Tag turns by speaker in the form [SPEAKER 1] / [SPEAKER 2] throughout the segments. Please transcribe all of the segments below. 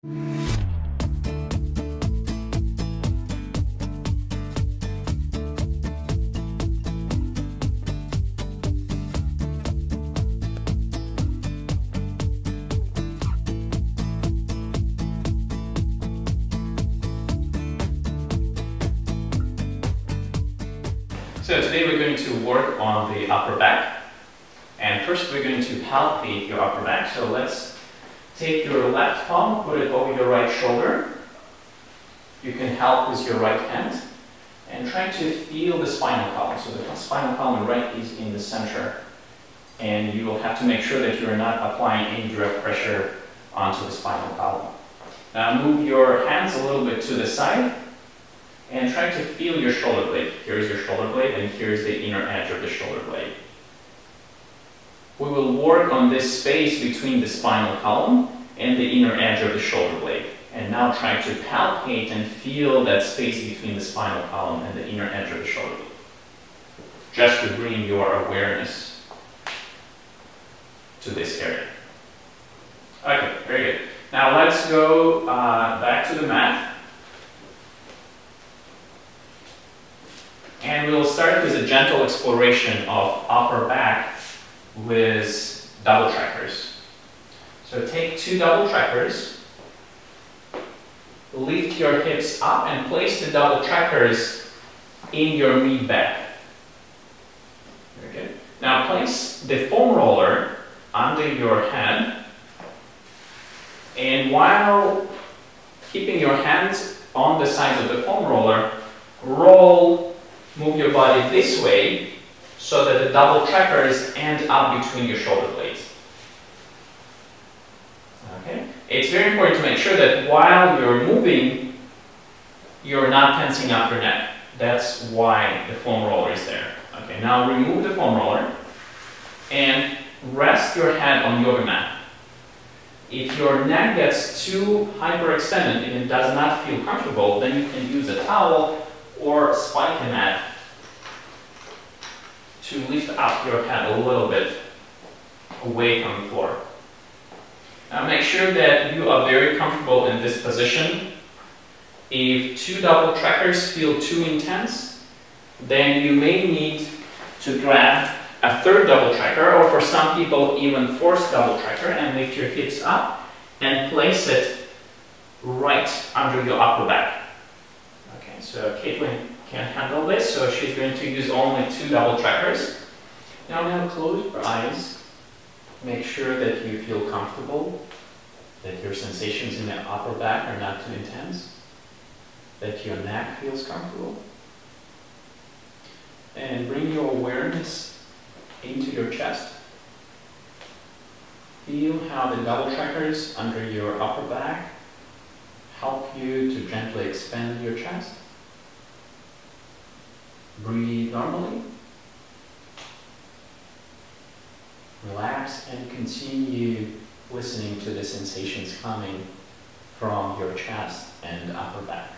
[SPEAKER 1] So today we're going to work on the upper back, and first we're going to palpate your upper back. So let's take your left palm, put it over your right shoulder. You can help with your right hand and try to feel the spinal column. So the spinal column right is in the center, and you will have to make sure that you are not applying any direct pressure onto the spinal column. Now move your hands a little bit to the side and try to feel your shoulder blade. Here's your shoulder blade, and here's the inner edge of the shoulder blade. We will work on this space between the spinal column and the inner edge of the shoulder blade. And now try to palpate and feel that space between the spinal column and the inner edge of the shoulder blade, just to bring your awareness to this area. Okay, very good. Now let's go back to the mat. And we'll start with a gentle exploration of upper back with double trackers. So take 2 double trackers, lift your hips up and place the double trackers in your mid back. Very good. Now place the foam roller under your head, and while keeping your hands on the sides of the foam roller, move your body this way so that the double trackers end up between your shoulder blades. Okay? It's very important to make sure that while you're moving, you're not tensing up your neck. That's why the foam roller is there. Okay, now remove the foam roller and rest your head on yoga mat. If your neck gets too hyperextended and it does not feel comfortable, then you can use a towel or spica mat to lift up your head a little bit away from the floor. Now make sure that you are very comfortable in this position. If 2 double trackers feel too intense, then you may need to grab a 3rd double tracker, or for some people even 4th double tracker, and lift your hips up and place it right under your upper back. Okay, so Caitlin can handle this, so she's going to use only 2 double trackers. Now close your eyes. Make sure that you feel comfortable, that your sensations in the upper back are not too intense, that your neck feels comfortable. And bring your awareness into your chest. Feel how the double trackers under your upper back help you to gently expand your chest. Breathe normally. Relax and continue listening to the sensations coming from your chest and upper back.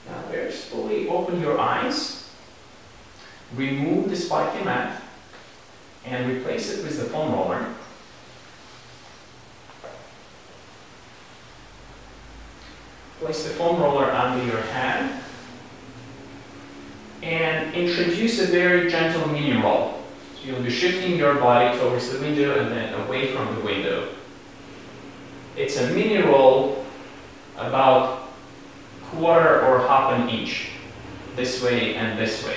[SPEAKER 1] Now very slowly open your eyes. Remove the spiky mat and replace it with the foam roller. Place the foam roller under your head and introduce a very gentle mini roll. So you'll be shifting your body towards the window and then away from the window. It's a mini roll about 1/4 or 1/2 inch, this way and this way.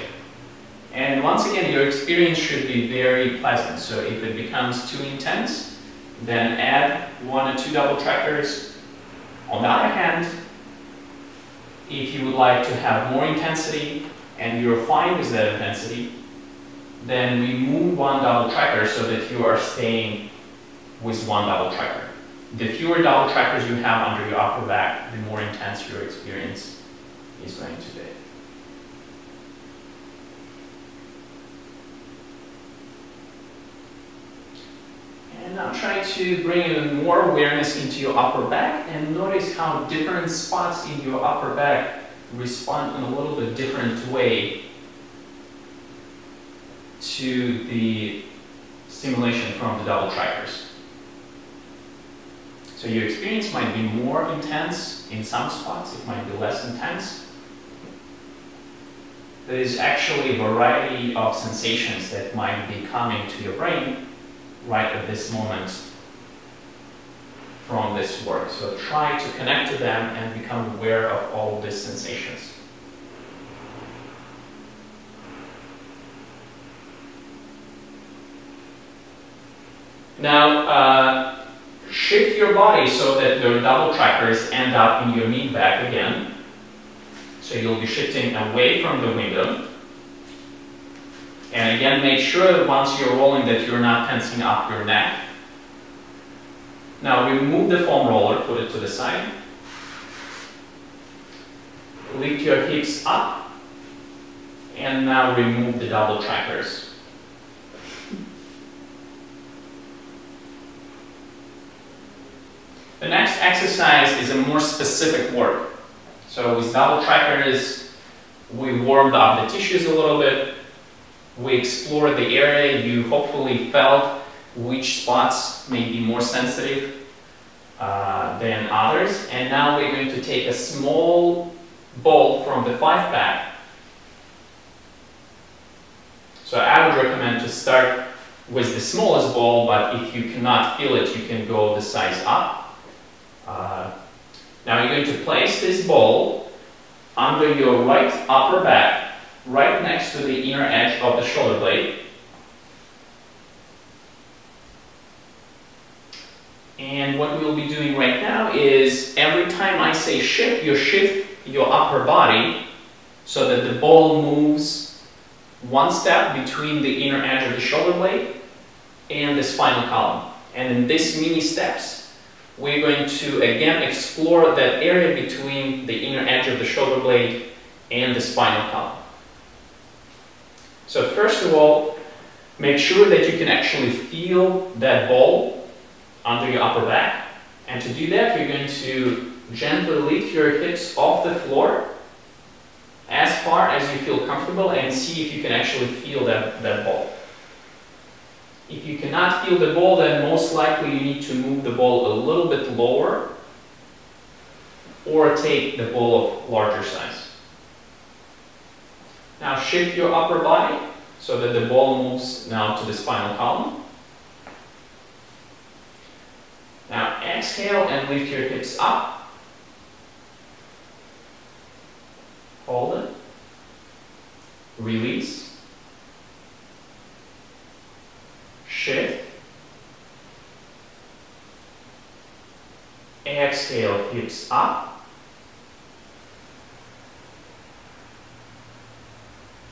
[SPEAKER 1] And once again, your experience should be very pleasant. So if it becomes too intense, then add 1 or 2 double trackers. On the other hand, if you would like to have more intensity and you're fine with that intensity, then remove 1 double tracker so that you are staying with 1 double tracker. The fewer double trackers you have under your upper back, the more intense your experience is going to be. And now try to bring in more awareness into your upper back and notice how different spots in your upper back respond in a little bit different way to the stimulation from the double trackers. So your experience might be more intense in some spots, it might be less intense. There is actually a variety of sensations that might be coming to your brain right at this moment from this work. So try to connect to them and become aware of all these sensations. Now, shift your body so that the double trackers end up in your mid back again. So you'll be shifting away from the window. And again, make sure that once you're rolling that you're not tensing up your neck. Now remove the foam roller, put it to the side. Lift your hips up. And now remove the double trackers. The next exercise is a more specific work. So with double trackers, we warmed up the tissues a little bit. We explored the area. You hopefully felt which spots may be more sensitive than others. And now we're going to take a small ball from the 5-pack. So I would recommend to start with the smallest ball, but if you cannot feel it, you can go the size up. Now you're going to place this ball under your right upper back, right next to the inner edge of the shoulder blade. And what we'll be doing right now is every time I say shift, you shift your upper body so that the ball moves one step between the inner edge of the shoulder blade and the spinal column. And in these mini steps, we're going to again explore that area between the inner edge of the shoulder blade and the spinal column. So first of all, make sure that you can actually feel that ball under your upper back. And to do that, you're going to gently lift your hips off the floor as far as you feel comfortable and see if you can actually feel that ball. If you cannot feel the ball, then most likely you need to move the ball a little bit lower or take the ball of larger size. Now shift your upper body so that the ball moves now to the spinal column. Now exhale and lift your hips up. Hold it. Release. Shift. Exhale, hips up.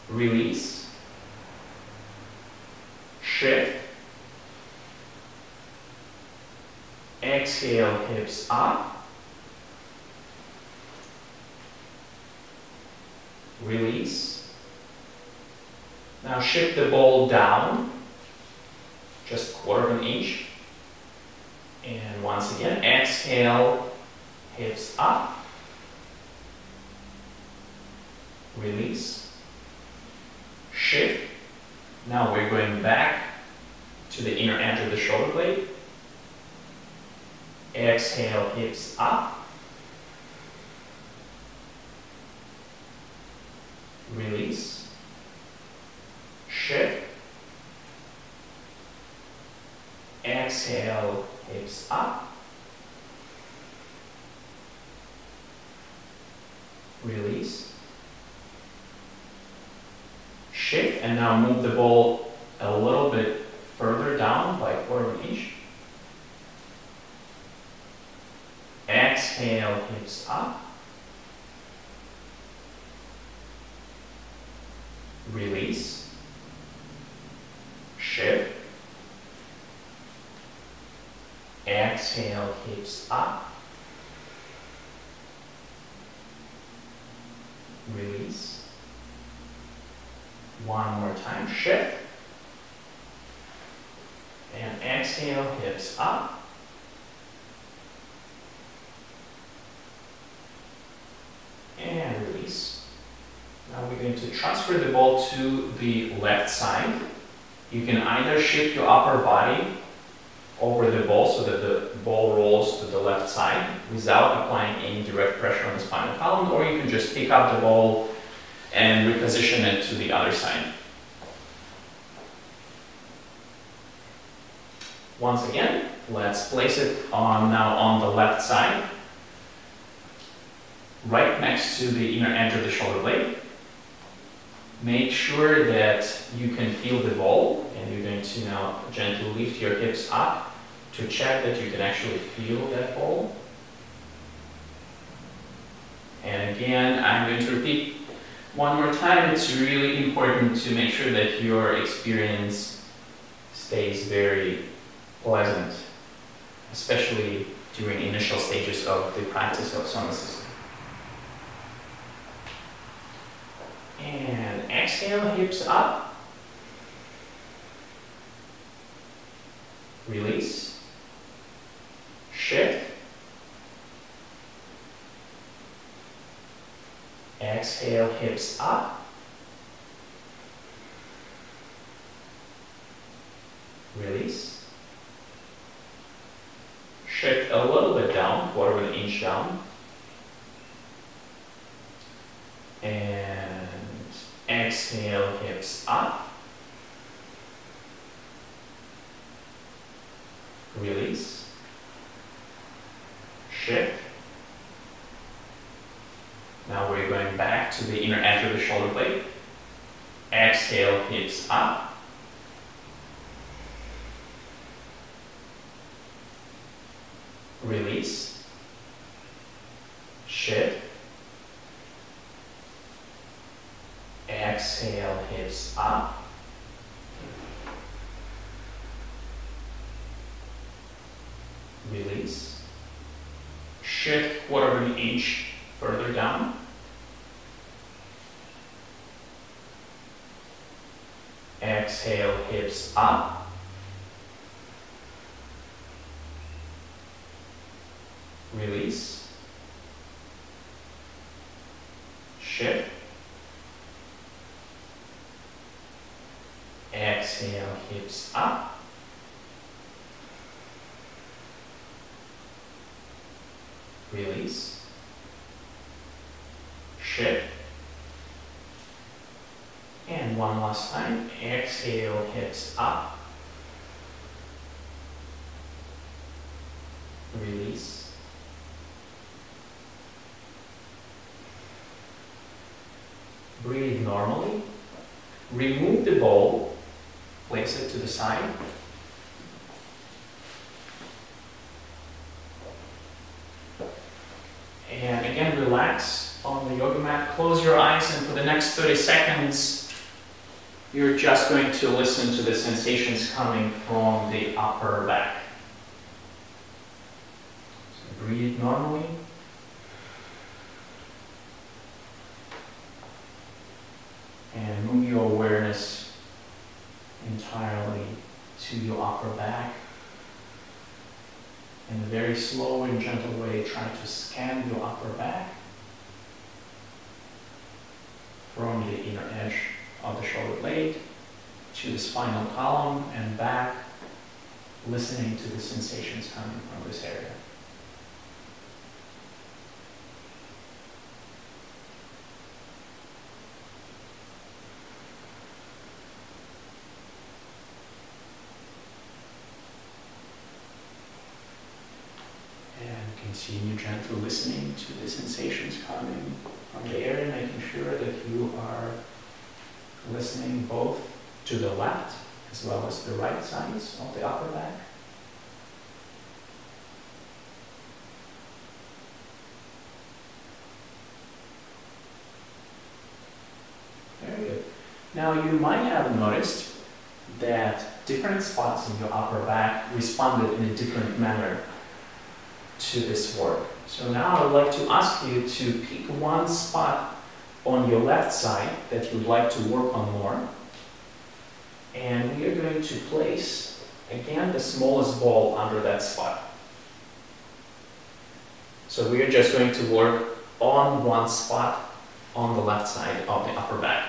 [SPEAKER 1] Release. Shift. Exhale, hips up. Release. Now shift the ball down. Just 1/4 of an inch. And once again, exhale, hips up. Release. Shift. Now we're going back to the inner edge of the shoulder blade. Exhale, hips up. Release. Shift. Exhale, hips up. Release. Shift, and now move the ball a little bit further down by 1/4 of an inch. Exhale, hips up. Release. Shift. Exhale, hips up. Release. One more time, shift. And exhale, hips up. And release. going to transfer the ball to the left side. You can either shift your upper body over the ball so that the ball rolls to the left side without applying any direct pressure on the spinal column, or you can just pick up the ball and reposition it to the other side. Once again, let's place it now on the left side, right next to the inner edge of the shoulder blade. Make sure that you can feel the ball, and you're going to now gently lift your hips up to check that you can actually feel that ball. And again, I'm going to repeat one more time. It's really important to make sure that your experience stays very pleasant, especially during initial stages of the practice of sonar system. And exhale, hips up. Release. Shift. Exhale, hips up. Release. Shift a little bit down, 1/4 inch down. And exhale, hips up. Release. Shift. Now we're going back to the inner edge of the shoulder blade. Exhale, hips up. Release. Shift. Exhale, hips up. Release. Shift 1/4 inch further down. Exhale, hips up. Release. Shift. Exhale, hips up. Release. Shift. And one last time. Exhale, hips up. Release. Breathe normally. Remove the ball. Place it to the side. And again, relax on the yoga mat. Close your eyes, and for the next 30 seconds, you're just going to listen to the sensations coming from the upper back. So breathe normally. And move your awareness entirely to your upper back. In a very slow and gentle way, try to scan your upper back from the inner edge of the shoulder blade to the spinal column and back, listening to the sensations coming from this area. Continue gently listening to the sensations coming from the area, making sure that you are listening both to the left as well as the right sides of the upper back. Very good. Now you might have noticed that different spots in your upper back responded in a different manner to this work. So now I would like to ask you to pick one spot on your left side that you'd like to work on more. And we are going to place, again, the smallest ball under that spot. So we are just going to work on one spot on the left side of the upper back.